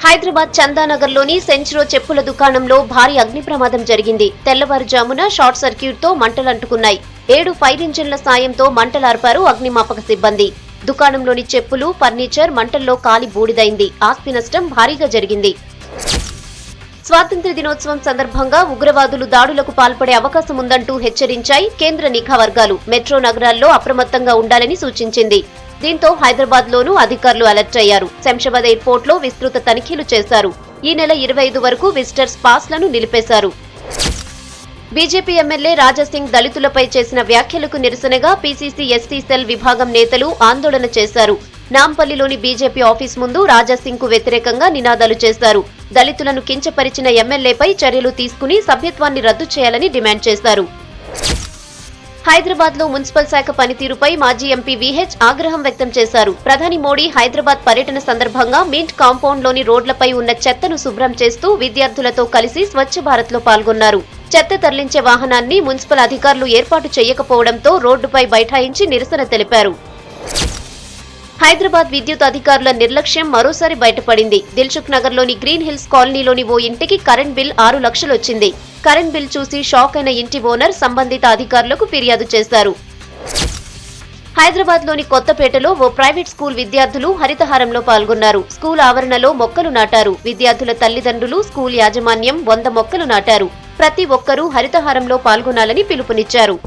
హైదరాబాద్ చందానగర్లోని సెంచ్రో చెప్పుల దుకాణంలో భారీ అగ్ని ప్రమాదం జరిగింది. తెల్లవారుజామున షార్ట్ సర్క్యూట్ తో మంటలంటుకున్నాయి. 7 ఫైర్ ఇంజిన్ల సాయంతో మంటలార్పారు అగ్నిమాపక సిబ్బంది. దుకాణంలోని చెప్పులు, ఫర్నిచర్ మంటల్లో కాలి బూడిదైంది. ఆస్తి నష్టం భారీగా జరిగింది. స్వాతంత్ర్య దినోత్సవం సందర్భంగా ఉగ్రవాదులు దాడులకు పాల్పడే అవకాశం ఉందంటూ హెచ్చరించాయి కేంద్ర నిఘా వర్గాలు. మెట్రో నగరాల్లో అప్రమత్తంగా ఉండాలని సూచించింది. దీంతో హైదరాబాద్ లోనూ అధికారులు అలర్ట్ అయ్యారు. శంషాబాద్ ఎయిర్పోర్ట్ లో విస్తృత తనిఖీలు చేశారు. ఈ నెల 25 వరకు విజిటర్స్ పాస్లను నిలిపేశారు. బీజేపీ ఎమ్మెల్యే రాజాసింగ్ దళితులపై చేసిన వ్యాఖ్యలకు నిరసనగా పీసీసీ ఎస్టీ సెల్ విభాగం నేతలు ఆందోళన చేశారు. నాంపల్లిలోని బీజేపీ ఆఫీస్ ముందు రాజాసింగ్ కు వ్యతిరేకంగా నినాదాలు చేశారు. దళితులను కించపరిచిన ఎమ్మెల్యేపై చర్యలు తీసుకుని సభ్యత్వాన్ని రద్దు చేయాలని డిమాండ్ చేశారు. హైదరాబాద్ లో మున్సిపల్ శాఖ పనితీరుపై మాజీ ఎంపీ వీహెచ్ ఆగ్రహం వ్యక్తం చేశారు. ప్రధాని మోడీ హైదరాబాద్ పర్యటన సందర్భంగా మింట్ కాంపౌండ్ లోని రోడ్లపై ఉన్న చెత్తను శుభ్రం చేస్తూ విద్యార్థులతో కలిసి స్వచ్ఛ భారత్ లో పాల్గొన్నారు. చెత్త తరలించే వాహనాన్ని మున్సిపల్ అధికారులు ఏర్పాటు చేయకపోవడంతో రోడ్డుపై బైఠాయించి నిరసన తెలిపారు. హైదరాబాద్ విద్యుత్ అధికారుల నిర్లక్ష్యం మరోసారి బయటపడింది. దిల్సుఖ్ నగర్ లోని గ్రీన్ హిల్స్ కాలనీలోని ఓ ఇంటికి కరెంట్ బిల్ 6 లక్షలు వచ్చింది. కరెంట్ బిల్ చూసి షాక్ అయిన ఇంటి ఓనర్ సంబంధిత అధికారులకు ఫిర్యాదు చేశారు. హైదరాబాద్ లోని కొత్తపేటలో ఓ ప్రైవేట్ స్కూల్ విద్యార్థులు హరితహారంలో పాల్గొన్నారు. స్కూల్ ఆవరణలో మొక్కలు నాటారు. విద్యార్థుల తల్లిదండ్రులు, స్కూల్ యాజమాన్యం 100 మొక్కలు నాటారు. ప్రతి ఒక్కరూ హరితహారంలో పాల్గొనాలని పిలుపునిచ్చారు.